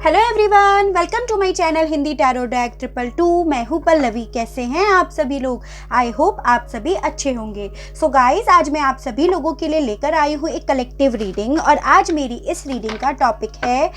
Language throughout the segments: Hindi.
Hello everyone, welcome to my channel Hindi tarot deck 222। मैं हूँ पल्लवी। कैसे हैं आप सभी लोग? आई होप आप सभी अच्छे होंगे। सो गाइस, आज मैं आप सभी लोगों के लिए लेकर आई हूँ एक कलेक्टिव रीडिंग। और आज मेरी इस रीडिंग का टॉपिक है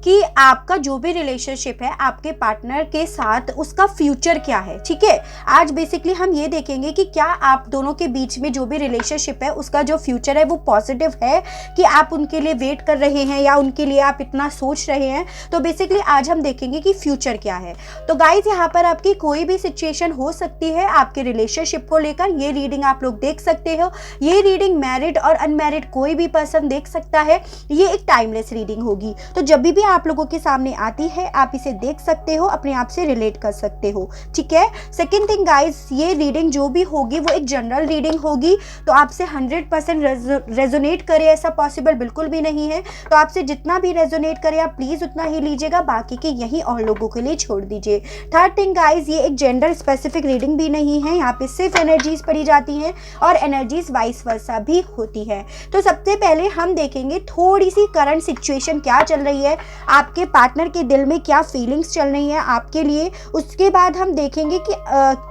कि आपका जो भी रिलेशनशिप है आपके पार्टनर के साथ, उसका फ्यूचर क्या है। ठीक है, आज बेसिकली हम ये देखेंगे कि क्या आप दोनों के बीच में जो भी रिलेशनशिप है उसका जो फ्यूचर है वो पॉजिटिव है, कि आप उनके लिए वेट कर रहे हैं या उनके लिए आप इतना सोच रहे हैं। तो बेसिकली आज हम देखेंगे कि फ्यूचर क्या है। तो गाइज, यहाँ पर आपकी कोई भी सिचुएशन हो सकती है आपके रिलेशनशिप को लेकर। ये रीडिंग आप लोग देख सकते हो। ये रीडिंग मैरिड और अनमैरिड कोई भी पर्सन देख सकता है। ये एक टाइमलेस रीडिंग होगी। तो जब भी आप लोगों के सामने आती है आप इसे देख सकते हो, अपने आप से रिलेट कर सकते हो। ठीक है। सेकंड थिंग गाइस, ये रीडिंग जो भी होगी वो एक जनरल रीडिंग होगी। तो आपसे 100% रेजोनेट करे ऐसा पॉसिबल बिल्कुल भी नहीं है। तो आपसे जितना भी रेजोनेट करे आप प्लीज उतना ही लीजिएगा, बाकी के यही और लोगों के लिए छोड़ दीजिए। थर्ड थिंग गाइस, ये एक जेंडर स्पेसिफिक रीडिंग भी नहीं है। यहाँ पे सिर्फ एनर्जीज पढ़ी जाती हैं और एनर्जीज वाइस वर्सा भी होती है। तो सबसे पहले हम देखेंगे थोड़ी सी करंट सिचुएशन क्या चल रही है, आपके पार्टनर के दिल में क्या फीलिंग्स चल रही हैं आपके लिए। उसके बाद हम देखेंगे कि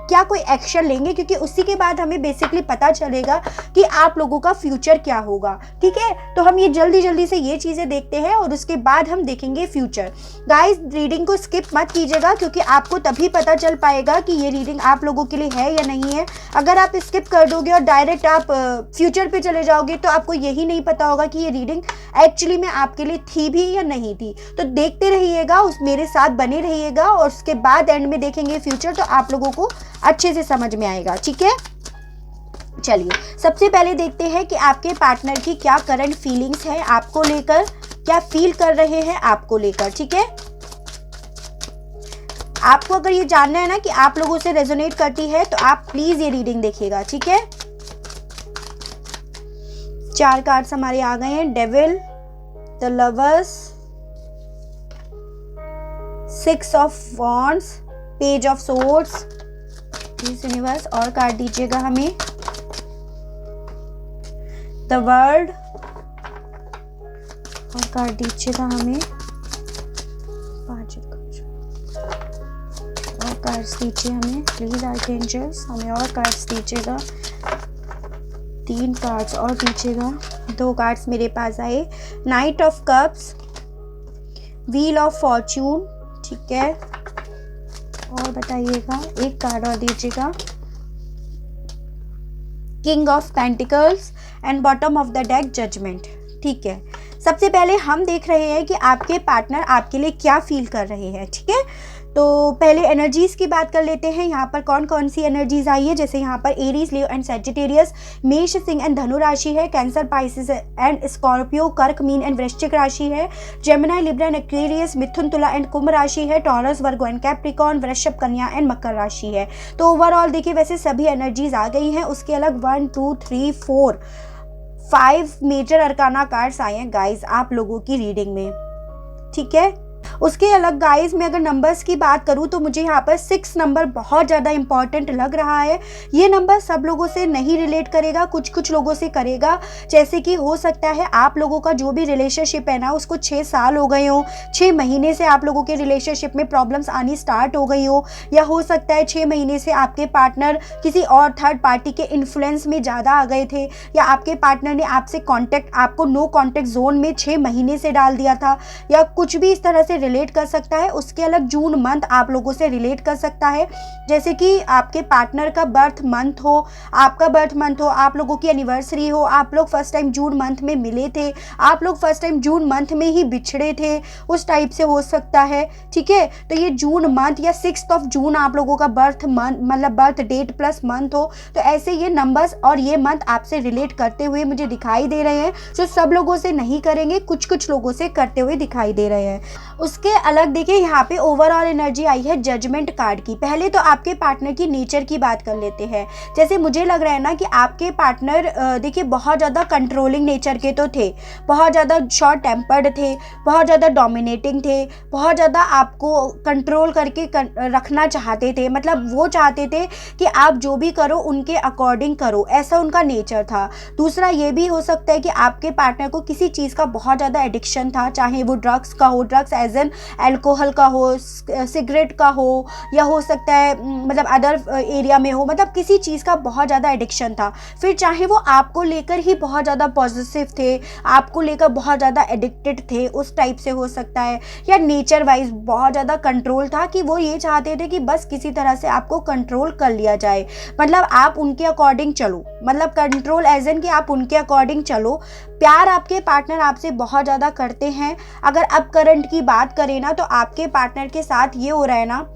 क्या कोई एक्शन लेंगे, क्योंकि उसी के बाद हमें बेसिकली पता चलेगा कि आप लोगों का फ्यूचर क्या होगा। ठीक है, तो हम ये जल्दी से ये चीज़ें देखते हैं और उसके बाद हम देखेंगे फ्यूचर। गाइस, रीडिंग को स्किप मत कीजिएगा, क्योंकि आपको तभी पता चल पाएगा कि ये रीडिंग आप लोगों के लिए है या नहीं है। अगर आप स्किप कर दोगे और डायरेक्ट आप फ्यूचर पे चले जाओगे तो आपको यही नहीं पता होगा कि ये रीडिंग एक्चुअली में आपके लिए थी भी या नहीं थी। तो देखते रहिएगा, उस मेरे साथ बने रहिएगा और उसके बाद एंड में देखेंगे फ्यूचर, तो आप लोगों को अच्छे से समझ में आएगा। ठीक है, चलिए सबसे पहले देखते हैं कि आपके पार्टनर की क्या करंट फीलिंग्स है आपको लेकर, क्या फील कर रहे हैं आपको लेकर। ठीक है, आपको अगर ये जानना है ना कि आप लोगों से रेजोनेट करती है तो आप प्लीज ये रीडिंग देखिएगा। ठीक है, 4 कार्ड्स हमारे आ गए हैं। Devil, the lovers, 6 of wands, page of swords. Please universe और कार्ड दीजिएगा हमें। द वर्ल्ड और कार्ड दीजिएगा हमें। 5 और कार्ड्स दीजिए हमें प्लीज आर्कएंजल्स, हमें और कार्ड्स दीजिएगा। 3 कार्ड्स और दीजिएगा। 2 कार्ड्स मेरे पास आए। Knight of cups, wheel of fortune. ठीक है, और बताइएगा, 1 कार्ड और दीजिएगा। King of pentacles and bottom of the deck judgement. ठीक है, सबसे पहले हम देख रहे हैं कि आपके पार्टनर आपके लिए क्या फील कर रहे हैं। ठीक है, तो पहले एनर्जीज की बात कर लेते हैं। यहाँ पर कौन कौन सी एनर्जीज आई है, जैसे यहाँ पर एरीज, लियो एंड सैजिटेरियस, मेष, सिंह एंड धनु राशि है। कैंसर, पाइसिस एंड स्कॉर्पियो, कर्क, मीन एंड वृश्चिक राशि है। जेमिनी, लिब्रा एंड एक्वेरियस, मिथुन, तुला एंड कुंभ राशि है। टॉरस, वर्गो एंड कैप्रिकॉर्न, वृषभ, कन्या एंड मकर राशि है। तो ओवरऑल देखिए वैसे सभी एनर्जीज आ गई हैं। उसके अलग 1 2 3 4 5 मेजर अरकाना कार्ड्स आए हैं गाइज आप लोगों की रीडिंग में। ठीक है, उसके अलग गाइज मैं अगर नंबर्स की बात करूं तो मुझे यहाँ पर 6 नंबर बहुत ज़्यादा इंपॉर्टेंट लग रहा है। ये नंबर सब लोगों से नहीं रिलेट करेगा, कुछ लोगों से करेगा। जैसे कि हो सकता है आप लोगों का जो भी रिलेशनशिप है ना उसको 6 साल हो गए हो, 6 महीने से आप लोगों के रिलेशनशिप में प्रॉब्लम्स आनी स्टार्ट हो गई हो, या हो सकता है 6 महीने से आपके पार्टनर किसी और थर्ड पार्टी के इन्फ्लुएंस में ज़्यादा आ गए थे, या आपके पार्टनर ने आपसे आपको नो कॉन्टेक्ट जोन में 6 महीने से डाल दिया था, या कुछ भी इस तरह से रिलेट कर सकता है। उसके अलग जून मंथ आप लोगों से रिलेट कर सकता है, जैसे कि आपके पार्टनर का बर्थ मंथ हो, आपका बर्थ मंथ हो, आप लोगों की एनिवर्सरी हो, आप लोग फर्स्ट टाइम जून मंथ में मिले थे, आप लोग फर्स्ट टाइम जून मंथ में ही बिछड़े थे, उस टाइप से हो सकता है। ठीक है, तो ये जून मंथ या 6 ऑफ जून आप लोगों का बर्थ मंथ मतलब बर्थ डेट प्लस मंथ हो, तो ऐसे ये नंबर्स और ये मंथ आपसे रिलेट करते हुए मुझे दिखाई दे रहे हैं। जो सब लोगों से नहीं करेंगे, कुछ लोगों से करते हुए दिखाई दे रहे हैं। उसके अलग देखिए यहाँ पे ओवरऑल एनर्जी आई है जजमेंट कार्ड की। पहले तो आपके पार्टनर की नेचर की बात कर लेते हैं। जैसे मुझे लग रहा है ना कि आपके पार्टनर देखिए बहुत ज़्यादा कंट्रोलिंग नेचर के तो थे, बहुत ज़्यादा शॉर्ट टेम्पर्ड थे, बहुत ज़्यादा डोमिनेटिंग थे, बहुत ज़्यादा आपको कंट्रोल करके रखना चाहते थे। मतलब वो चाहते थे कि आप जो भी करो उनके अकॉर्डिंग करो, ऐसा उनका नेचर था। दूसरा ये भी हो सकता है कि आपके पार्टनर को किसी चीज़ का बहुत ज़्यादा एडिक्शन था, चाहे वो ड्रग्स का हो, drugs as as an alcohol का हो, सिगरेट का हो, या हो सकता है मतलब अदर एरिया में हो, मतलब किसी चीज़ का बहुत ज़्यादा एडिक्शन था। फिर चाहे वो आपको लेकर ही बहुत ज़्यादा पॉजिटिव थे, आपको लेकर बहुत ज़्यादा एडिक्टेड थे, उस टाइप से हो सकता है, या नेचर वाइज बहुत ज़्यादा कंट्रोल था कि वो ये चाहते थे कि बस किसी तरह से आपको कंट्रोल कर लिया जाए, मतलब आप उनके अकॉर्डिंग चलो, मतलब कंट्रोल एज एन कि आप उनके अकॉर्डिंग चलो। प्यार आपके पार्टनर आपसे बहुत ज़्यादा करते हैं। अगर अब करंट की बात करें ना, तो आपके पार्टनर के साथ ये हो रहा है ना,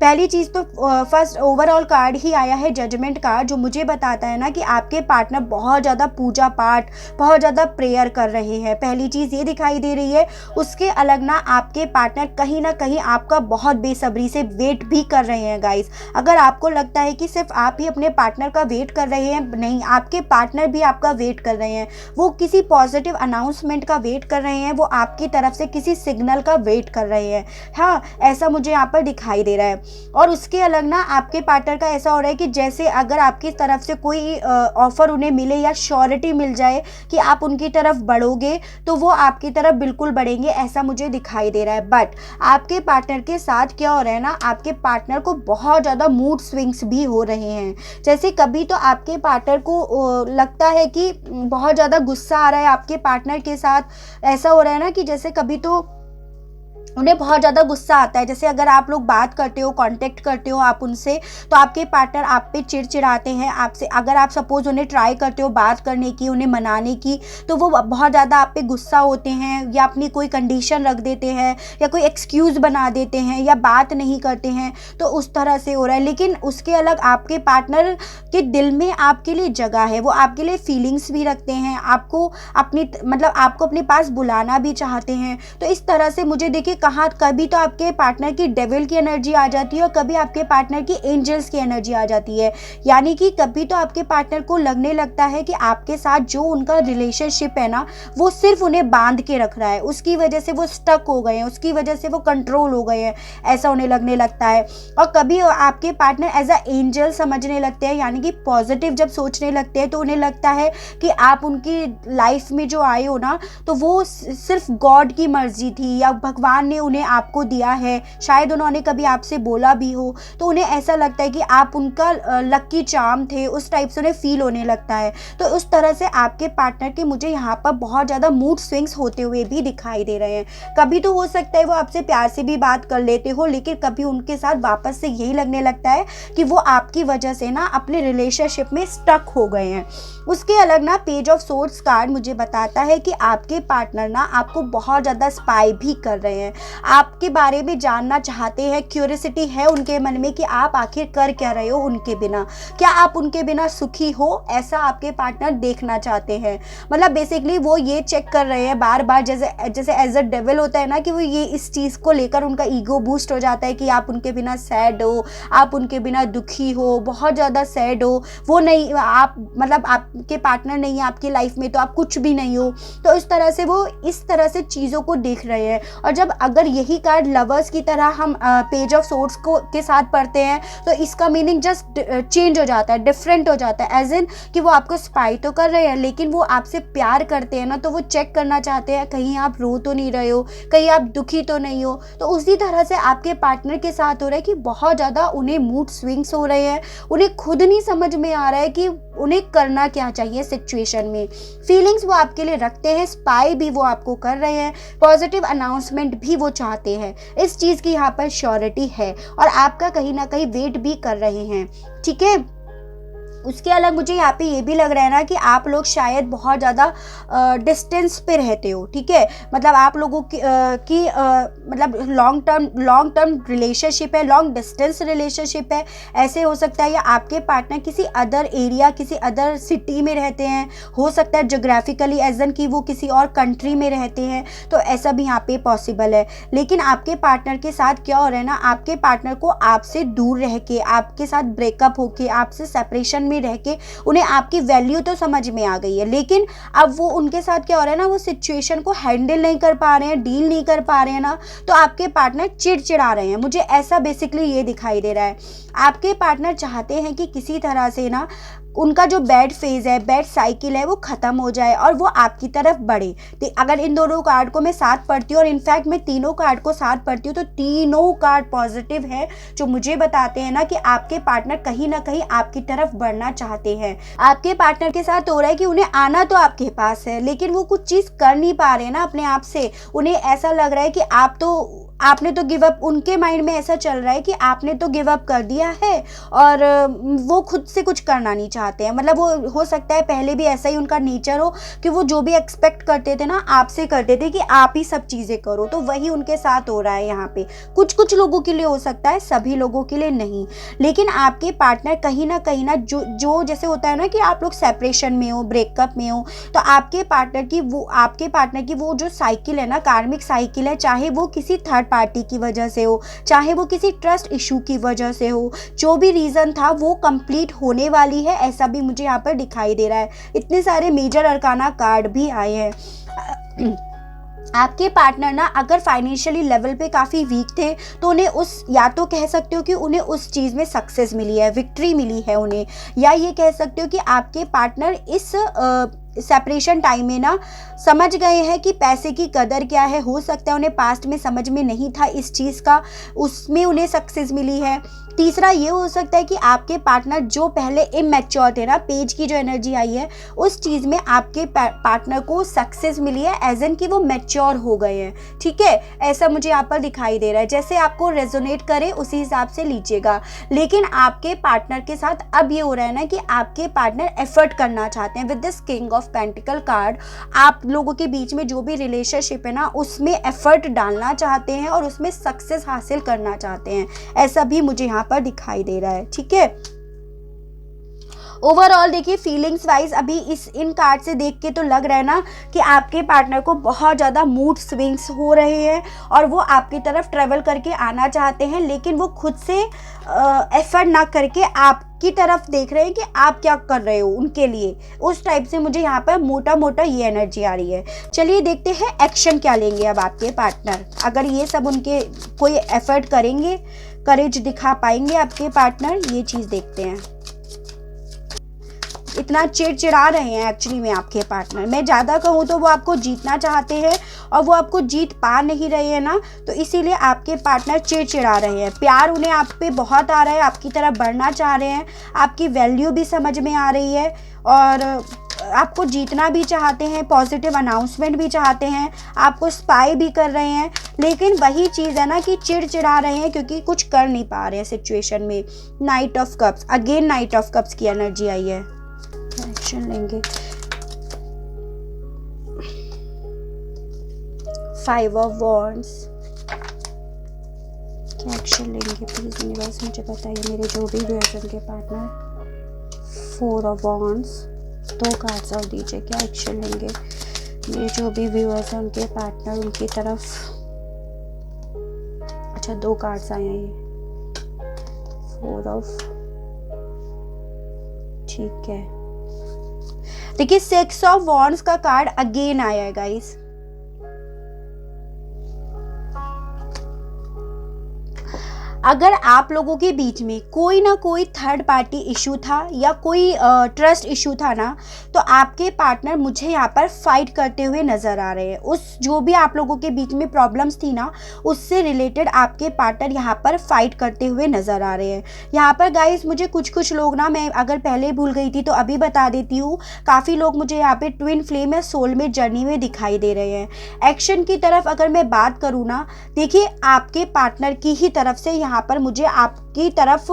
पहली चीज़ तो फर्स्ट ओवरऑल कार्ड ही आया है जजमेंट कार्ड, जो मुझे बताता है ना कि आपके पार्टनर बहुत ज़्यादा पूजा पाठ, बहुत ज़्यादा प्रेयर कर रहे हैं, पहली चीज़ ये दिखाई दे रही है। उसके अलग ना आपके पार्टनर कहीं ना कहीं आपका बहुत बेसब्री से वेट भी कर रहे हैं गाइस। अगर आपको लगता है कि सिर्फ आप ही अपने पार्टनर का वेट कर रहे हैं, नहीं, आपके पार्टनर भी आपका वेट कर रहे हैं। वो किसी पॉजिटिव अनाउंसमेंट का वेट कर रहे हैं, वो आपकी तरफ से किसी सिग्नल का वेट कर रहे हैं। हाँ, ऐसा मुझे यहाँ पर दिखाई दे रहा है। और उसके अलग ना आपके पार्टनर का ऐसा हो रहा है कि जैसे अगर आपकी तरफ से कोई ऑफर उन्हें मिले या श्योरिटी मिल जाए कि आप उनकी तरफ बढ़ोगे, तो वो आपकी तरफ बिल्कुल बढ़ेंगे, ऐसा मुझे दिखाई दे रहा है। बट आपके पार्टनर के साथ क्या हो रहा है ना, आपके पार्टनर को बहुत ज़्यादा मूड स्विंग्स भी हो रहे हैं। जैसे कभी तो आपके पार्टनर को लगता है कि बहुत ज़्यादा गुस्सा आ रहा है आपके पार्टनर के साथ, ऐसा हो रहा है ना कि जैसे कभी तो उन्हें बहुत ज़्यादा गुस्सा आता है। जैसे अगर आप लोग बात करते हो, कांटेक्ट करते हो आप उनसे, तो आपके पार्टनर आप पे चिड़चिड़ाते हैं आपसे। अगर आप सपोज उन्हें ट्राई करते हो बात करने की, उन्हें मनाने की, तो वो बहुत ज़्यादा आप पे गुस्सा होते हैं, या अपनी कोई कंडीशन रख देते हैं, या कोई एक्सक्यूज़ बना देते हैं, या बात नहीं करते हैं, तो उस तरह से हो रहा है। लेकिन उसके अलग आपके पार्टनर के दिल में आपके लिए जगह है, वो आपके लिए फीलिंग्स भी रखते हैं, आपको अपनी मतलब आपको अपने पास बुलाना भी चाहते हैं। तो इस तरह से मुझे देखिए कहाँ कभी तो आपके पार्टनर की डेविल की एनर्जी आ जाती है, और कभी आपके पार्टनर की एंजल्स की एनर्जी आ जाती है। यानी कि कभी तो आपके पार्टनर को लगने लगता है कि आपके साथ जो उनका रिलेशनशिप है ना, वो सिर्फ उन्हें बांध के रख रहा है, उसकी वजह से वो स्टक हो गए हैं, उसकी वजह से वो कंट्रोल हो गए हैं, ऐसा उन्हें लगने लगता है। और कभी आपके पार्टनर एज अ एंजल समझने लगते हैं, यानी कि पॉजिटिव जब सोचने लगते हैं, तो उन्हें लगता है कि आप उनकी लाइफ में जो आए हो ना, तो वो सिर्फ गॉड की मर्जी थी, या भगवान ने उन्हें आपको दिया है, शायद उन्होंने कभी आपसे बोला भी हो, तो उन्हें ऐसा लगता है कि आप उनका लकी चार्म थे, उस टाइप से उन्हें फील होने लगता है। तो उस तरह से आपके पार्टनर के मुझे यहाँ पर बहुत ज़्यादा मूड स्विंग्स होते हुए भी दिखाई दे रहे हैं। कभी तो हो सकता है वो आपसे प्यार से भी बात कर लेते हो, लेकिन कभी उनके साथ वापस से यही लगने लगता है कि वो आपकी वजह से ना अपने रिलेशनशिप में स्टक हो गए हैं। उसके अलग ना पेज ऑफ सोर्ड्स कार्ड मुझे बताता है कि आपके पार्टनर ना आपको बहुत ज़्यादा स्पाई भी कर रहे हैं, आपके बारे में जानना चाहते हैं, क्यूरियोसिटी है उनके मन में कि आप आखिर कर क्या रहे हो उनके बिना, क्या आप उनके बिना सुखी हो, ऐसा आपके पार्टनर देखना चाहते हैं। मतलब बेसिकली वो ये चेक कर रहे हैं बार बार, जैसे एज अ डेविल होता है ना, कि वो ये इस चीज़ को लेकर उनका ईगो बूस्ट हो जाता है कि आप उनके बिना सैड हो, आप उनके बिना दुखी हो, बहुत ज़्यादा सैड हो, वो नहीं, आप मतलब आपके पार्टनर नहीं है आपकी लाइफ में, तो आप कुछ भी नहीं हो। तो इस तरह से वो इस तरह से चीज़ों को देख रहे हैं। और जब अगर यही कार्ड लवर्स की तरह हम पेज ऑफ सोर्ड्स को के साथ पढ़ते हैं, तो इसका मीनिंग जस्ट चेंज हो जाता है, डिफरेंट हो जाता है, एज इन कि वो आपको स्पाई तो कर रहे हैं, लेकिन वो आपसे प्यार करते हैं ना, तो वो चेक करना चाहते हैं कहीं आप रो तो नहीं रहे हो, कहीं आप दुखी तो नहीं हो। तो उसी तरह से आपके पार्टनर के साथ हो रहा है कि बहुत ज़्यादा उन्हें मूड स्विंग्स हो रहे हैं, उन्हें खुद नहीं समझ में आ रहा है कि उन्हें करना क्या चाहिए सिचुएशन में। फीलिंग्स वो आपके लिए रखते हैं, स्पाई भी वो आपको कर रहे हैं, पॉजिटिव अनाउंसमेंट भी वो चाहते हैं, इस चीज़ की यहाँ पर श्योरिटी है, और आपका कहीं ना कहीं वेट भी कर रहे हैं। ठीक है, उसके अलग मुझे यहाँ पे ये भी लग रहा है ना कि आप लोग शायद बहुत ज़्यादा डिस्टेंस पे रहते हो। ठीक है, मतलब आप लोगों की मतलब लॉन्ग टर्म रिलेशनशिप है, लॉन्ग डिस्टेंस रिलेशनशिप है, ऐसे हो सकता है। या आपके पार्टनर किसी अदर एरिया, किसी अदर सिटी में रहते हैं, हो सकता है जोग्राफिकली एज एन कि वो किसी और कंट्री में रहते हैं, तो ऐसा भी यहाँ पे पॉसिबल है। लेकिन आपके पार्टनर के साथ क्या हो रहा है ना, आपके पार्टनर को आपसे दूर रह के, आपके साथ ब्रेकअप होके, आपसे सेपरेशन में रह के उन्हें आपकी वैल्यू तो समझ में आ गई है, लेकिन अब वो उनके साथ क्या हो रहा है ना, वो सिचुएशन को हैंडल नहीं कर पा रहे हैं, डील नहीं कर पा रहे हैं ना, तो आपके पार्टनर चिड़चिड़ा रहे हैं। मुझे ऐसा बेसिकली ये दिखाई दे रहा है। आपके पार्टनर चाहते हैं कि किसी तरह से ना उनका जो बैड फेज है, बैड साइकिल है, वो ख़त्म हो जाए और वो आपकी तरफ बढ़े। तो अगर इन दोनों कार्ड को मैं साथ पढ़ती हूँ और इनफैक्ट मैं तीनों कार्ड को साथ पढ़ती हूँ तो तीनों कार्ड पॉजिटिव है, जो मुझे बताते हैं ना कि आपके पार्टनर कहीं ना कहीं आपकी तरफ बढ़ना चाहते हैं। आपके पार्टनर के साथ हो रहा है कि उन्हें आना तो आपके पास है लेकिन वो कुछ चीज़ कर नहीं पा रहे हैं ना अपने आप से। उन्हें ऐसा लग रहा है कि आपने तो गिव अप, उनके माइंड में ऐसा चल रहा है कि आपने तो गिव अप कर दिया है और वो खुद से कुछ करना नहीं चाहते हैं। मतलब वो हो सकता है पहले भी ऐसा ही उनका नेचर हो कि वो जो भी एक्सपेक्ट करते थे ना आपसे करते थे कि आप ही सब चीज़ें करो, तो वही उनके साथ हो रहा है यहाँ पे। कुछ लोगों के लिए हो सकता है, सभी लोगों के लिए नहीं। लेकिन आपके पार्टनर कहीं ना जो जैसे होता है ना कि आप लोग सेपरेशन में हो, ब्रेकअप में हो, तो आपके पार्टनर की वो जो साइकिल है ना, कार्मिक साइकिल है, चाहे वो किसी थर्ड पार्टी की वजह से हो, चाहे वो किसी ट्रस्ट इशू की वजह से हो, जो भी रीज़न था वो कंप्लीट होने वाली है, ऐसा भी मुझे यहाँ पर दिखाई दे रहा है। इतने सारे मेजर अरकाना कार्ड भी आए हैं। आपके पार्टनर ना अगर फाइनेंशियली लेवल पे काफ़ी वीक थे तो उन्हें या तो कह सकते हो कि उन्हें उस चीज़ में सक्सेस मिली है, विक्ट्री मिली है उन्हें, या ये कह सकते हो कि आपके पार्टनर इस सेपरेशन टाइम में ना समझ गए हैं कि पैसे की कदर क्या है। हो सकता है उन्हें पास्ट में समझ में नहीं था इस चीज़ का, उसमें उन्हें सक्सेस मिली है। तीसरा ये हो सकता है कि आपके पार्टनर जो पहले इमैच्योर थे ना, पेज की जो एनर्जी आई है उस चीज़ में आपके पार्टनर को सक्सेस मिली है, एज एन कि वो मैच्योर हो गए हैं। ठीक है, ऐसा मुझे यहाँ पर दिखाई दे रहा है। जैसे आपको रेजोनेट करे उसी हिसाब से लीजिएगा। लेकिन आपके पार्टनर के साथ अब ये हो रहा है ना कि आपके पार्टनर एफर्ट करना चाहते हैं। With this king of pentacle card आप लोगों के बीच में जो भी रिलेशनशिप है ना उसमें एफर्ट डालना चाहते हैं और उसमें सक्सेस हासिल करना चाहते हैं, ऐसा भी मुझे यहाँ पर दिखाई दे रहा है। ठीक है, ओवरऑल देखिए फीलिंग्स वाइज अभी इन कार्ड से देख के तो लग रहा है ना कि आपके पार्टनर को बहुत ज़्यादा मूड स्विंग्स हो रहे हैं और वो आपकी तरफ ट्रेवल करके आना चाहते हैं, लेकिन वो खुद से एफर्ट ना करके आपकी तरफ देख रहे हैं कि आप क्या कर रहे हो उनके लिए। उस टाइप से मुझे यहाँ पर मोटा ये एनर्जी आ रही है। चलिए देखते हैं एक्शन क्या लेंगे अब आपके पार्टनर। अगर ये सब उनके कोई एफर्ट करेंगे, करेज दिखा पाएंगे आपके पार्टनर, ये चीज़ देखते हैं। इतना चिड़चिड़ा रहे हैं एक्चुअली में आपके पार्टनर, मैं ज़्यादा कहूँ तो वो आपको जीतना चाहते हैं और वो आपको जीत पा नहीं रहे हैं ना, तो इसीलिए आपके पार्टनर चिड़चिड़ा रहे हैं। प्यार उन्हें आप पे बहुत आ रहा है, आपकी तरफ बढ़ना चाह रहे हैं, आपकी वैल्यू भी समझ में आ रही है और आपको जीतना भी चाहते हैं, पॉजिटिव अनाउंसमेंट भी चाहते हैं, आपको स्पाई भी कर रहे हैं। लेकिन वही चीज़ है ना कि चिड़चिड़ा रहे हैं क्योंकि कुछ कर नहीं पा रहे हैं सिचुएशन में। Night of cups, again night of cups की एनर्जी आई है। एक्शन लेंगे। 5 ऑफ वॉन्ड्स, क्या एक्शन लेंगे प्लीज यूनिवर्स मुझे बताइए मेरे जो भी व्यूअर्स के पार्टनर। 4 ऑफ वॉन्ड्स, 2 कार्ड्स और दीजिए, क्या एक्शन लेंगे मेरे जो भी व्यूअर्स हैं उनके पार्टनर उनकी तरफ। अच्छा 2 कार्ड्स आए हैं ये, 4 ऑफ, ठीक है। देखिए 6 ऑफ वॉन्ड्स का कार्ड अगेन आया है गाइस। अगर आप लोगों के बीच में कोई ना कोई थर्ड पार्टी इशू था या कोई ट्रस्ट इशू था ना, तो आपके पार्टनर मुझे यहाँ पर फाइट करते हुए नज़र आ रहे हैं। उस जो भी आप लोगों के बीच में प्रॉब्लम्स थी ना उससे रिलेटेड आपके पार्टनर यहाँ पर फाइट करते हुए नज़र आ रहे हैं। यहाँ पर गाइस मुझे कुछ लोग ना, मैं अगर पहले भूल गई थी तो अभी बता देती हूँ, काफ़ी लोग मुझे यहाँ पे ट्विन फ्लेम या सोलमेट जर्नी में दिखाई दे रहे हैं। एक्शन की तरफ अगर मैं बात करूँ ना, देखिए आपके पार्टनर की ही तरफ से यहाँ पर मुझे आपकी तरफ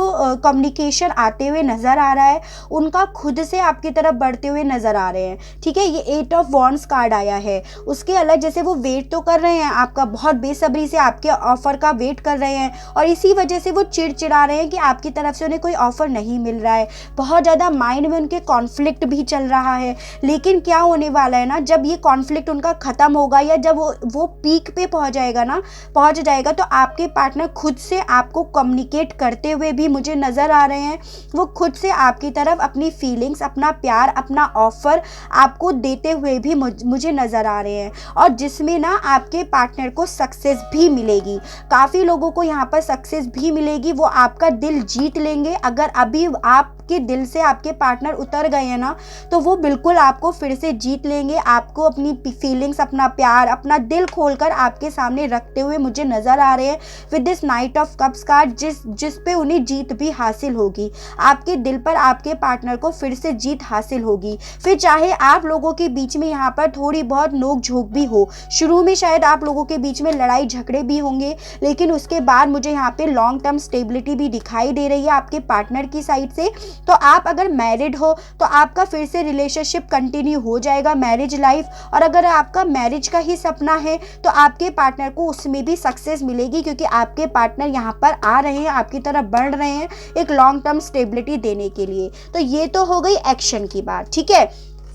कम्युनिकेशन आते हुए नजर आ रहा है, उनका खुद से आपकी तरफ बढ़ते हुए नजर आ रहे हैं। ठीक है, ये 8 ऑफ वॉन्ड्स कार्ड आया है। उसके अलग जैसे वो वेट तो कर रहे हैं आपका, बहुत बेसब्री से आपके ऑफर का वेट कर रहे हैं और इसी वजह से वो चिड़चिड़ा रहे हैं कि आपकी तरफ से उन्हें कोई ऑफर नहीं मिल रहा है। बहुत ज़्यादा माइंड में उनके कॉन्फ्लिक्ट भी चल रहा है। लेकिन क्या होने वाला है ना, जब ये कॉन्फ्लिक्ट उनका ख़त्म होगा या जब वो पीक पे पहुँच जाएगा तो आपके पार्टनर खुद से आपको कम्युनिकेट करते हुए भी मुझे नज़र आ रहे हैं। वो खुद से आपकी तरफ अपनी फीलिंग्स, अपना प्यार, अपना ऑफर आपको देते हुए भी मुझे नज़र आ रहे हैं और जिसमें ना आपके पार्टनर को सक्सेस भी मिलेगी। काफ़ी लोगों को यहाँ पर सक्सेस भी मिलेगी, वो आपका दिल जीत लेंगे। अगर अभी आप आपके दिल से आपके पार्टनर उतर गए हैं ना, तो वो बिल्कुल आपको फिर से जीत लेंगे। आपको अपनी फीलिंग्स, अपना प्यार, अपना दिल खोलकर आपके सामने रखते हुए मुझे नजर आ रहे हैं with this night of cups card, जिस पे उन्हें जीत भी हासिल होगी। आपके दिल पर आपके पार्टनर को फिर से जीत हासिल होगी। फिर चाहे आप लोगों के बीच में यहाँ पर थोड़ी बहुत नोक झोंक भी हो, शुरू में शायद आप लोगों के बीच में लड़ाई झगड़े भी होंगे, लेकिन उसके बाद मुझे यहाँ पे लॉन्ग टर्म स्टेबिलिटी भी दिखाई दे रही है आपके पार्टनर की साइड से। तो आप अगर मैरिड हो तो आपका फिर से रिलेशनशिप कंटिन्यू हो जाएगा, मैरिज लाइफ। और अगर आपका मैरिज का ही सपना है तो आपके पार्टनर को उसमें भी सक्सेस मिलेगी, क्योंकि आपके पार्टनर यहाँ पर आ रहे हैं, आपकी तरफ बढ़ रहे हैं एक लॉन्ग टर्म स्टेबिलिटी देने के लिए। तो ये तो हो गई एक्शन की बात, ठीक है।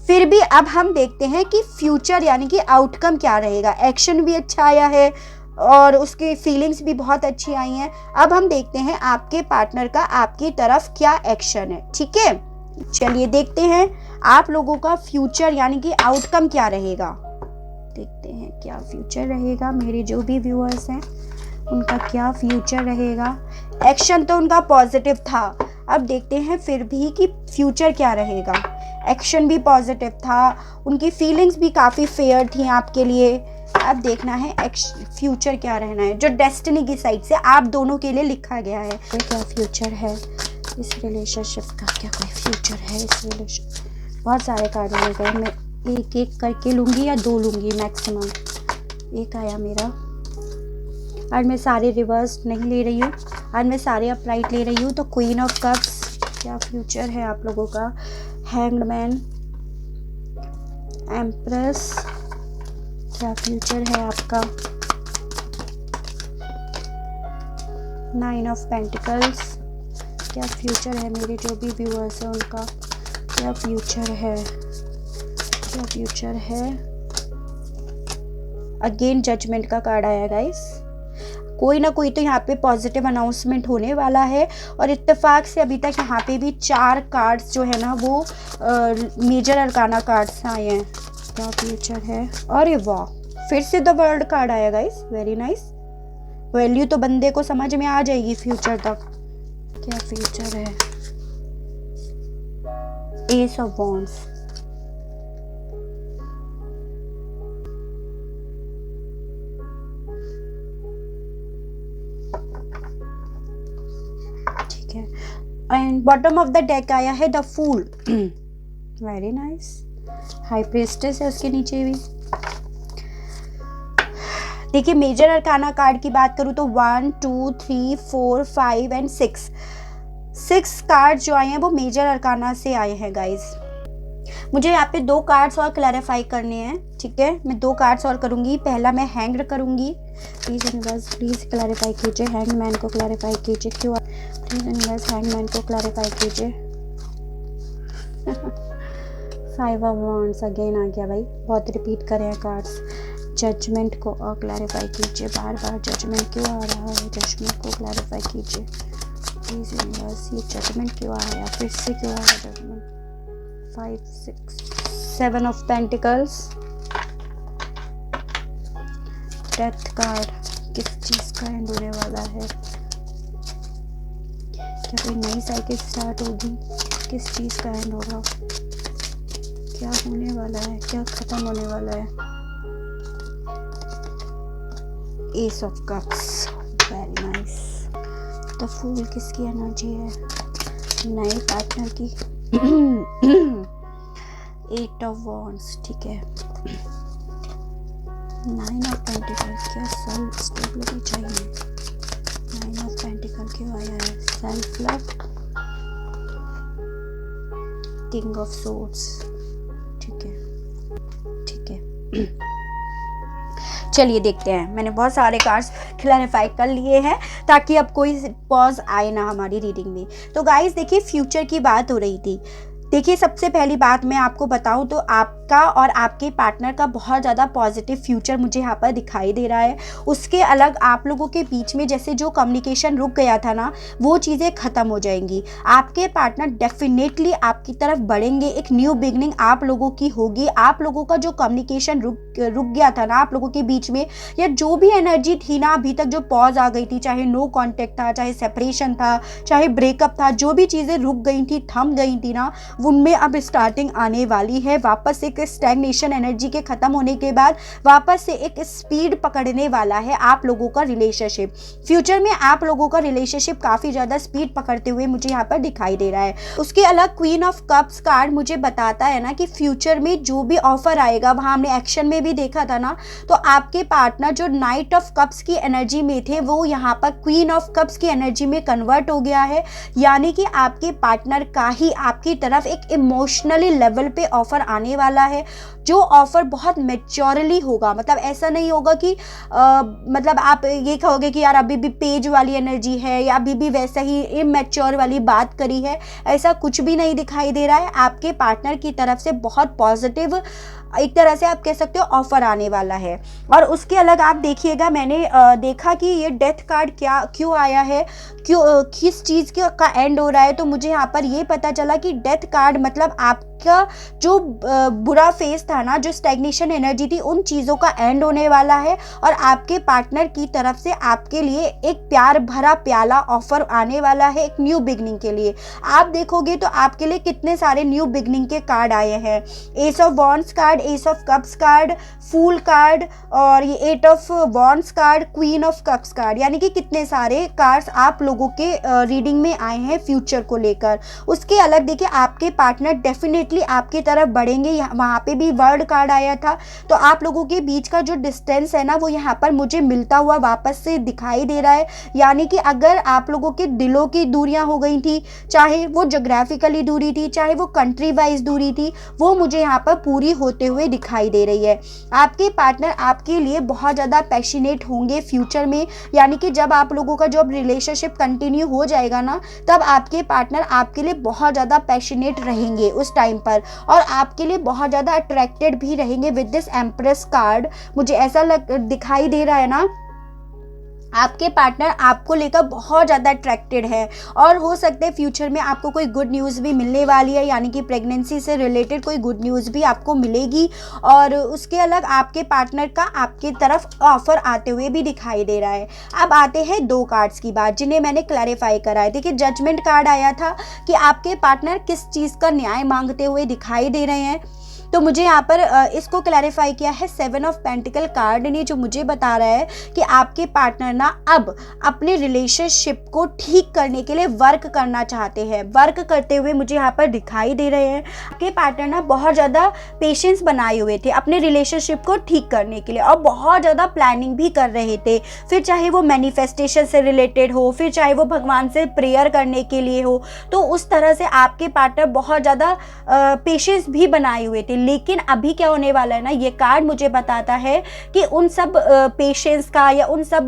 फिर भी अब हम देखते हैं कि फ्यूचर यानी कि आउटकम क्या रहेगा। एक्शन भी अच्छा आया है और उसकी फीलिंग्स भी बहुत अच्छी आई हैं। अब हम देखते हैं आपके पार्टनर का आपकी तरफ क्या एक्शन है, ठीक है। चलिए देखते हैं आप लोगों का फ्यूचर यानी कि आउटकम क्या रहेगा। देखते हैं क्या फ्यूचर रहेगा, मेरे जो भी व्यूअर्स हैं उनका क्या फ्यूचर रहेगा। एक्शन तो उनका पॉजिटिव था, अब देखते हैं फिर भी कि फ्यूचर क्या रहेगा। एक्शन भी पॉजिटिव था, उनकी फीलिंग्स भी काफ़ी फेयर थी आपके लिए। अब देखना है फ्यूचर क्या रहना है, जो डेस्टिनी की साइड से आप दोनों के लिए लिखा गया है। तो क्या फ्यूचर है इस रिलेशनशिप का, क्या कोई फ्यूचर है इस रिलेशन। बहुत सारे कार्ड ले गए, मैं एक एक करके लूँगी या दो लूँगी मैक्सिमम। एक आया मेरा, आज मैं सारे रिवर्स नहीं ले रही हूँ, आज मैं सारे अपराइट ले रही हूँ। तो क्वीन ऑफ कप्स, क्या फ्यूचर है आप लोगों का। हैंग्ड मैन, एम्प्रेस, क्या फ्यूचर है आपका। नाइन ऑफ पेंटिकल्स, क्या फ्यूचर है मेरे जो भी व्यूअर्स हैं उनका, क्या फ्यूचर है, क्या फ्यूचर है। अगेन जजमेंट का कार्ड आया गाइस। कोई ना कोई तो यहाँ पे पॉजिटिव अनाउंसमेंट होने वाला है। और इत्तेफाक से अभी तक यहाँ पे भी 4 कार्ड्स जो है ना वो मेजर अरकाना कार्ड्स आए हैं। क्या फ्यूचर है, अरे वाह, फिर से द वर्ल्ड कार्ड आया गाइस, वेरी नाइस। वैल्यू तो बंदे को समझ में आ जाएगी फ्यूचर तक। क्या फ्यूचर है, एस ऑफ वॉन्ड्स, ठीक है। And bottom of the deck आया है the fool, very nice. High priestess है उसके नीचे भी। देखिए मेजर अरकाना कार्ड की बात करूँ तो 1 2 3 4 5 एंड 6 कार्ड जो आए हैं वो मेजर अरकाना से आए हैं गाइस। मुझे यहाँ पे 2 कार्ड्स और क्लैरिफाई करने हैं, ठीक है। मैं 2 कार्ड्स और करूँगी। पहला मैं हैंग्ड करूँगी, प्लीज़ यूनिवर्स प्लीज़ क्लैरिफाई कीजिए, हैंग मैन को क्लैरिफाई कीजिए, क्यों प्लीज़ यूनिवर्स हैंग मैन को क्लैरिफाई कीजिए। 5 ऑफ वॉन्ड्स अगेन आ गया भाई, बहुत रिपीट कर रहे हैं कार्ड्स। जजमेंट को और क्लैरिफाई कीजिए, बार बार जजमेंट क्यों आ रहा है, जजमेंट को क्लैरिफाई कीजिए प्लीज़ यूनिवर्स। ये जजमेंट क्यों आया, फिर से क्यों आया judgement. 5 6 7 of pentacles, death card, किस चीज़ का एंड होने वाला है। क्या कोई नई साइकिल स्टार्ट होगी, किस चीज़ का एंड होगा, क्या होने वाला है, क्या ख़त्म होने वाला है। Ace of cups, very nice. The fool किसकी एनर्जी है, नए पार्टनर की। 8 ऑफ वॉन्ड्स, ठीक है। 9 ऑफ पेंटिकल, क्या सेल्फ स्टेबिलिटी चाहिए। 9 ऑफ पेंटिकल क्यों आया है, self love. King of swords, ठीक है ठीक है। चलिए देखते हैं, मैंने बहुत सारे कार्ड्स क्लैरिफाई कर लिए हैं ताकि अब कोई पॉज आए ना हमारी रीडिंग में। तो गाइस देखिए फ्यूचर की बात हो रही थी, देखिए, सबसे पहली बात मैं आपको बताऊं तो आपका और आपके पार्टनर का बहुत ज़्यादा पॉजिटिव फ्यूचर मुझे यहाँ पर दिखाई दे रहा है। उसके अलग आप लोगों के बीच में जैसे जो कम्युनिकेशन रुक गया था ना, वो चीज़ें ख़त्म हो जाएंगी। आपके पार्टनर डेफिनेटली आपकी तरफ बढ़ेंगे, एक न्यू बिगनिंग आप लोगों की होगी। आप लोगों का जो कम्युनिकेशन रुक गया था ना आप लोगों के बीच में, या जो भी एनर्जी थी ना अभी तक जो पॉज आ गई थी, चाहे नो कॉन्टेक्ट था, चाहे सेपरेशन था, चाहे ब्रेकअप था, जो भी चीज़ें रुक गई थी, थम गई थी ना, उनमें अब स्टार्टिंग आने वाली है। वापस एक स्टैग्नेशन एनर्जी के ख़त्म होने के बाद वापस से एक स्पीड पकड़ने वाला है आप लोगों का रिलेशनशिप। फ्यूचर में आप लोगों का रिलेशनशिप काफ़ी ज़्यादा स्पीड पकड़ते हुए मुझे यहाँ पर दिखाई दे रहा है। उसके अलग क्वीन ऑफ कप्स कार्ड मुझे बताता है ना कि फ्यूचर में जो भी ऑफर आएगा, वहाँ हमने एक्शन में भी देखा था ना, तो आपके पार्टनर जो नाइट ऑफ कप्स की एनर्जी में थे वो यहाँ पर क्वीन ऑफ कप्स की एनर्जी में कन्वर्ट हो गया है। यानी कि आपके पार्टनर का ही आपकी तरफ एक इमोशनली लेवल पे ऑफर आने वाला है, जो ऑफर बहुत मैच्योरली होगा। मतलब ऐसा नहीं होगा कि मतलब आप ये कहोगे कि यार अभी भी पेज वाली एनर्जी है या अभी भी वैसा ही इमैच्योर वाली बात करी है, ऐसा कुछ भी नहीं दिखाई दे रहा है। आपके पार्टनर की तरफ से बहुत पॉजिटिव एक तरह से आप कह सकते हो ऑफर आने वाला है। और उसके अलग आप देखिएगा, मैंने देखा कि ये डेथ कार्ड क्यों आया है, किस चीज़ का एंड हो रहा है, तो मुझे यहाँ पर ये पता चला कि डेथ कार्ड मतलब आपका जो बुरा फेस था ना, जो स्टैग्नेशन एनर्जी थी, उन चीज़ों का एंड होने वाला है और आपके पार्टनर की तरफ से आपके लिए एक प्यार भरा प्याला ऑफर आने वाला है एक न्यू बिगनिंग के लिए। आप देखोगे तो आपके लिए कितने सारे न्यू बिगनिंग के कार्ड आए हैं। Ace of wands card, ace of cups card, fool card और ये eight of wands card, queen of cups card, यानी कि कितने सारे कार्ड्स आप लोगों के रीडिंग में आए हैं फ्यूचर को लेकर। उसके अलग देखिए, आपके पार्टनर डेफिनेटली आपकी तरफ बढ़ेंगे। वहाँ पे भी वर्ल्ड कार्ड आया था, तो आप लोगों के बीच का जो डिस्टेंस है ना, वो यहाँ पर मुझे मिलता हुआ वापस से दिखाई दे रहा है। यानी कि अगर आप लोगों के दिलों की दूरियां हो गई थी, चाहे वो जोग्राफिकली दूरी थी, चाहे वो कंट्री वाइज दूरी थी, वो मुझे यहाँ पर पूरी होते हुए दिखाई दे रही है। आपके पार्टनर आपके लिए बहुत ज़्यादा पैशनेट होंगे फ्यूचर में। यानी कि जब आप लोगों का जब रिलेशनशिप कंटिन्यू हो जाएगा ना, तब आपके पार्टनर आपके लिए बहुत ज़्यादा पैशनेट रहेंगे उस टाइम पर, और आपके लिए बहुत ज़्यादा अट्रैक्टेड भी रहेंगे विद दिस एम्प्रेस कार्ड। मुझे ऐसा दिखाई दे रहा है ना, आपके पार्टनर आपको लेकर बहुत ज़्यादा अट्रैक्टेड है और हो सकते हैं फ्यूचर में आपको कोई गुड न्यूज़ भी मिलने वाली है, यानी कि प्रेगनेंसी से रिलेटेड कोई गुड न्यूज़ भी आपको मिलेगी। और उसके अलग आपके पार्टनर का आपकी तरफ ऑफर आते हुए भी दिखाई दे रहा है। अब आते हैं दो कार्ड्स की बात, जिन्हें मैंने क्लैरिफाई करा है। देखिए, जजमेंट कार्ड आया था कि आपके पार्टनर किस चीज़ का न्याय मांगते हुए दिखाई दे रहे हैं, तो मुझे यहाँ पर इसको क्लैरिफाई किया है सेवन ऑफ पेंटिकल कार्ड ने, जो मुझे बता रहा है कि आपके पार्टनर ना अब अपने रिलेशनशिप को ठीक करने के लिए वर्क करना चाहते हैं। वर्क करते हुए मुझे यहाँ पर दिखाई दे रहे हैं। आपके पार्टनर ना बहुत ज़्यादा पेशेंस बनाए हुए थे अपने रिलेशनशिप को ठीक करने के लिए और बहुत ज़्यादा प्लानिंग भी कर रहे थे। फिर चाहे वो मैनिफेस्टेशन से रिलेटेड हो, फिर चाहे वो भगवान से प्रेयर करने के लिए हो, तो उस तरह से आपके पार्टनर बहुत ज़्यादा पेशेंस भी बनाए हुए थे। लेकिन अभी क्या होने वाला है ना, ये कार्ड मुझे बताता है कि उन सब पेशेंस का या उन सब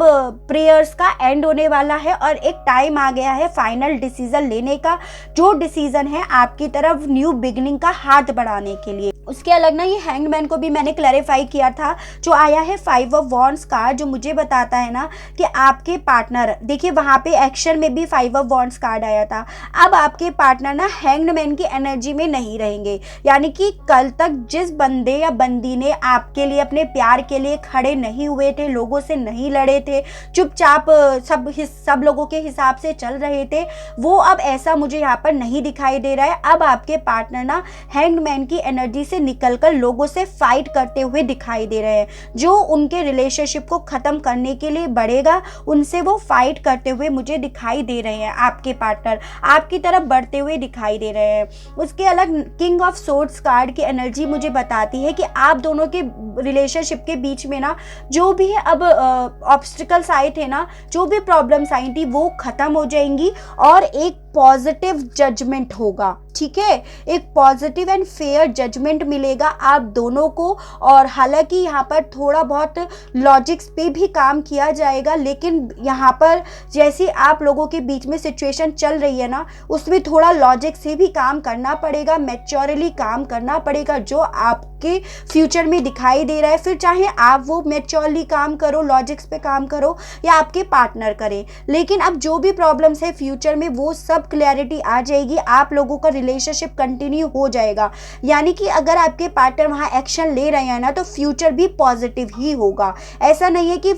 प्रेयर्स का एंड होने वाला है और एक टाइम आ गया है फाइनल डिसीजन लेने का, जो डिसीजन है आपकी तरफ न्यू बिगनिंग का हाथ बढ़ाने के लिए। उसके अलग ना ये हैंगमैन को भी मैंने क्लैरिफाई किया था, जो आया है फाइव ऑफ वॉन्ड्स कार्ड, जो मुझे बताता है ना कि आपके पार्टनर, देखिए वहाँ पे एक्शन में भी फाइव ऑफ वॉन्ड्स कार्ड आया था। अब आपके पार्टनर ना हैंगमैन की एनर्जी में नहीं रहेंगे। यानी कि कल तक जिस बंदे या बंदी ने आपके लिए, अपने प्यार के लिए खड़े नहीं हुए थे, लोगों से नहीं लड़े थे, चुपचाप सब लोगों के हिसाब से चल रहे थे, वो अब ऐसा मुझे यहाँ पर नहीं दिखाई दे रहा है। अब आपके पार्टनर ना हैंगमैन की एनर्जी से निकलकर लोगों से फाइट करते हुए दिखाई दे रहे हैं। जो उनके रिलेशनशिप को खत्म करने के लिए बढ़ेगा, उनसे वो फाइट करते हुए मुझे दिखाई दे रहे हैं। आपके पार्टनर आपकी तरफ बढ़ते हुए दिखाई दे रहे हैं। उसके अलग किंग ऑफ सोर्ड्स कार्ड की एनर्जी मुझे बताती है कि आप दोनों के रिलेशनशिप के बीच में ना जो भी अब ऑब्स्टिकल्स आए थे ना, जो भी प्रॉब्लम्स आई थी, वो खत्म हो जाएंगी और एक पॉजिटिव जजमेंट होगा, ठीक है, एक पॉजिटिव एंड फेयर जजमेंट मिलेगा आप दोनों को। और हालांकि यहाँ पर थोड़ा बहुत लॉजिक्स पे भी काम किया जाएगा, लेकिन यहाँ पर जैसे आप लोगों के बीच में सिचुएशन चल रही है ना, उसमें थोड़ा लॉजिक से भी काम करना पड़ेगा, मैच्योरली काम करना पड़ेगा, जो आपके फ्यूचर में दिखाई दे रहा है। फिर चाहे आप वो मैच्योरली काम करो, लॉजिक्स पे काम करो, या आपके पार्टनर करे, लेकिन अब जो भी प्रॉब्लम्स है फ्यूचर में वो सब क्लैरिटी आ जाएगी, आप लोगों का रिलेशनशिप कंटिन्यू हो जाएगा। यानी कि अगर आपके पार्टनर वहाँ एक्शन ले रहे हैं ना, तो फ्यूचर भी पॉजिटिव ही होगा। ऐसा नहीं है कि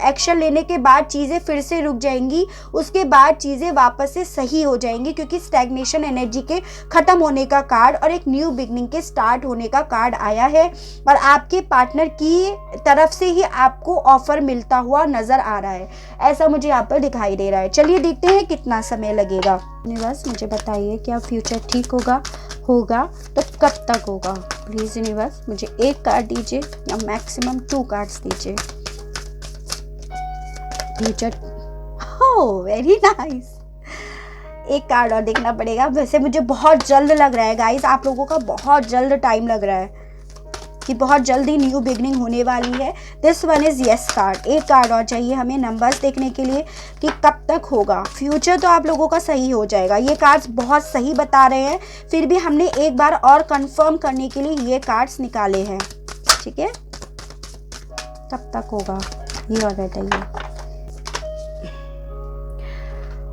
एक्शन लेने के बाद चीज़ें फिर से रुक जाएंगी, उसके बाद चीज़ें वापस से सही हो जाएंगी, क्योंकि स्टैग्नेशन एनर्जी के ख़त्म होने का कार्ड और एक न्यू बिगनिंग के स्टार्ट होने का कार्ड आया है। और आपके पार्टनर की तरफ से ही आपको ऑफर मिलता हुआ नज़र आ रहा है, ऐसा मुझे यहाँ पर दिखाई दे रहा है। चलिए देखते हैं कितना समय लगेगा। यूनिवर्स मुझे बताइए क्या फ्यूचर ठीक होगा तो कब तक होगा। प्लीज़ यूनिवर्स मुझे एक कार्ड दीजिए या मैक्सिमम 2 कार्ड्स दीजिए। फ्यूचर, हो वेरी नाइस, एक कार्ड और देखना पड़ेगा। वैसे मुझे बहुत जल्द लग रहा है गाइस, आप लोगों का बहुत जल्द टाइम लग रहा है कि बहुत जल्दी न्यू बिगनिंग होने वाली है। This one is yes card. एक कार्ड और चाहिए हमें नंबर्स देखने के लिए कि कब तक होगा। फ्यूचर तो आप लोगों का सही हो जाएगा, ये कार्ड्स बहुत सही बता रहे हैं, फिर भी हमने एक बार और कंफर्म करने के लिए ये कार्ड्स निकाले हैं, ठीक है। कब तक होगा ये और बताइए।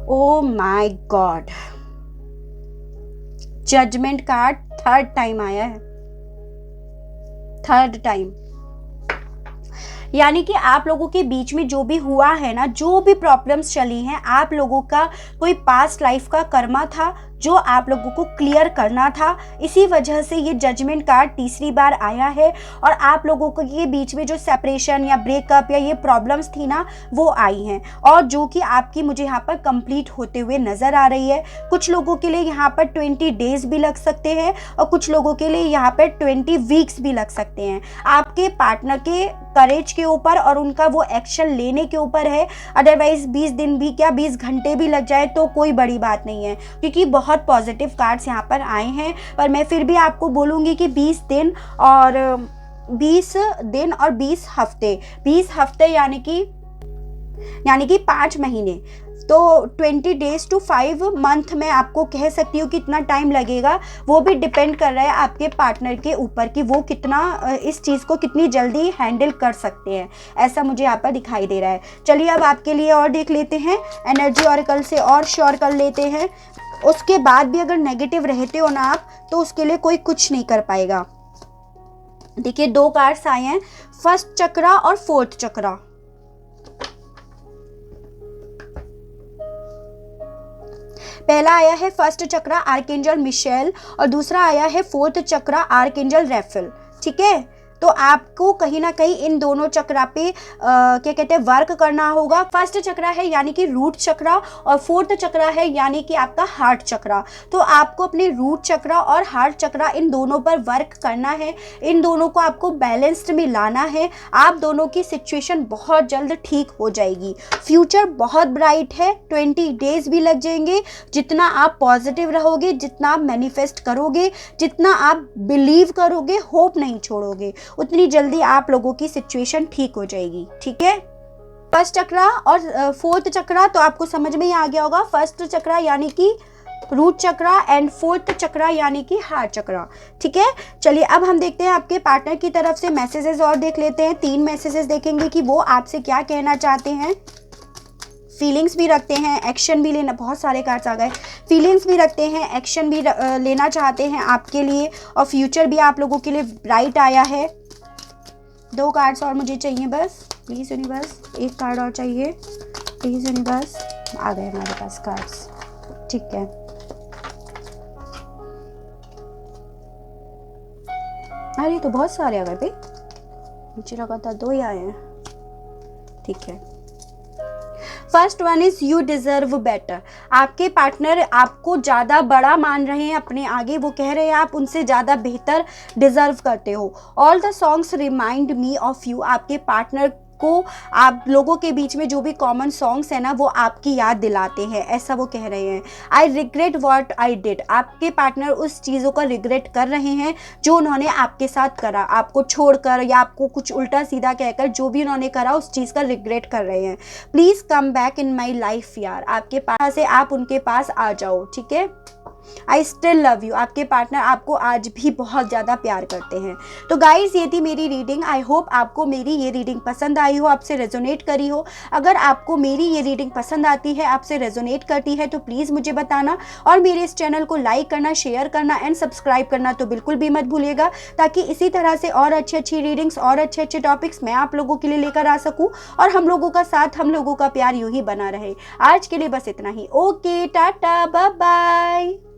Oh my god, judgement card third time आया है, थर्ड टाइम। यानी कि आप लोगों के बीच में जो भी हुआ है ना, जो भी प्रॉब्लम्स चली हैं, आप लोगों का कोई पास्ट लाइफ का कर्मा था जो आप लोगों को क्लियर करना था, इसी वजह से ये जजमेंट कार्ड तीसरी बार आया है। और आप लोगों के बीच में जो सेपरेशन या ब्रेकअप या ये प्रॉब्लम्स थी ना, वो आई हैं, और जो कि आपकी मुझे यहाँ पर कंप्लीट होते हुए नज़र आ रही है। कुछ लोगों के लिए यहाँ पर 20 डेज भी लग सकते हैं, और कुछ लोगों के लिए यहाँ पर 20 वीक्स भी लग सकते हैं। आपके पार्टनर के करेज के ऊपर और उनका वो एक्शन लेने के ऊपर है। अदरवाइज 20 दिन भी क्या 20 घंटे भी लग जाए तो कोई बड़ी बात नहीं है, क्योंकि बहुत पॉजिटिव कार्ड्स यहाँ पर आए हैं। पर मैं फिर भी आपको बोलूँगी कि 20 दिन और 20 हफ्ते, 20 हफ्ते यानी कि 5 महीने, तो 20 डेज टू 5 मंथ में आपको कह सकती हूँ कितना टाइम लगेगा। वो भी डिपेंड कर रहा है आपके पार्टनर के ऊपर कि वो कितना इस चीज़ को कितनी जल्दी हैंडल कर सकते हैं, ऐसा मुझे यहाँ पर दिखाई दे रहा है। चलिए अब आपके लिए और देख लेते हैं, एनर्जी ऑरेकल से और श्योर कर लेते हैं। उसके बाद भी अगर नेगेटिव रहते हो ना आप, तो उसके लिए कोई कुछ नहीं कर पाएगा। देखिए 2 कार्ड्स आए हैं, फर्स्ट चक्रा और फोर्थ चक्रा। पहला आया है फर्स्ट चक्रा आर्कएंजल मिशेल, और दूसरा आया है फोर्थ चक्रा आर्कएंजल रैफेल, ठीक है। तो आपको कहीं ना कहीं इन दोनों चक्रा पे क्या कहते हैं वर्क करना होगा। फर्स्ट चक्रा है यानी कि रूट चक्रा, और फोर्थ चक्रा है यानी कि आपका हार्ट चक्रा। तो आपको अपने रूट चक्रा और हार्ट चक्रा इन दोनों पर वर्क करना है, इन दोनों को आपको बैलेंस्ड में लाना है। आप दोनों की सिचुएशन बहुत जल्द ठीक हो जाएगी। फ्यूचर बहुत ब्राइट है, 20 डेज भी लग जाएंगे। जितना आप पॉजिटिव रहोगे, जितना आप मैनिफेस्ट करोगे, जितना आप बिलीव करोगे, होप नहीं छोड़ोगे, उतनी जल्दी आप लोगों की सिचुएशन ठीक हो जाएगी, ठीक है। फर्स्ट चक्रा और फोर्थ चक्रा तो आपको समझ में ही आ गया होगा। फर्स्ट चक्रा यानी कि रूट चक्रा एंड फोर्थ चक्रा यानी कि हार्ट चक्रा, ठीक है। चलिए अब हम देखते हैं आपके पार्टनर की तरफ से मैसेजेस और देख लेते हैं। 3 मैसेजेस देखेंगे कि वो आपसे क्या कहना चाहते हैं। फीलिंग्स भी रखते हैं, एक्शन भी लेना, बहुत सारे कार्ड्स आ गए। फीलिंग्स भी रखते हैं, एक्शन भी लेना चाहते हैं आपके लिए, और फ्यूचर भी आप लोगों के लिए ब्राइट आया है। 2 कार्ड्स और मुझे चाहिए बस, प्लीज़ यूनिवर्स, एक कार्ड और चाहिए प्लीज़ यूनिवर्स। आ गए हमारे पास कार्ड्स, ठीक है। अरे तो बहुत सारे आ गए भाई, मुझे लगा था 2 ही आए हैं, ठीक है। First one is you deserve better. आपके पार्टनर आपको ज़्यादा बड़ा मान रहे हैं अपने आगे, वो कह रहे हैं आप उनसे ज़्यादा बेहतर डिजर्व करते हो। All the songs remind me of you. आपके पार्टनर आपको, आप लोगों के बीच में जो भी कॉमन सॉन्ग्स है ना वो आपकी याद दिलाते हैं, ऐसा वो कह रहे हैं। I regret what I did, आपके पार्टनर उस चीज़ों का रिग्रेट कर रहे हैं जो उन्होंने आपके साथ करा, आपको छोड़कर या आपको कुछ उल्टा सीधा कहकर जो भी उन्होंने करा उस चीज़ का रिग्रेट कर रहे हैं। Please come back in my life यार, आपके पास से आप उनके पास आ जाओ, ठीक है। आई स्टिल लव यू, आपके पार्टनर आपको आज भी बहुत ज़्यादा प्यार करते हैं। तो गाइज ये थी मेरी रीडिंग। आई होप आपको मेरी ये रीडिंग पसंद आई हो, आपसे रेजोनेट करी हो। अगर आपको मेरी ये रीडिंग पसंद आती है, आपसे रेजोनेट करती है तो प्लीज़ मुझे बताना, और मेरे इस चैनल को लाइक करना, शेयर करना एंड सब्सक्राइब करना तो बिल्कुल भी मत भूलिएगा, ताकि इसी तरह से और अच्छी रीडिंग्स और अच्छे टॉपिक्स मैं आप लोगों के लिए लेकर आ सकूँ, और हम लोगों का साथ, हम लोगों का प्यार यूं ही बना रहे। आज के लिए बस इतना ही। Okay, tata, bye bye.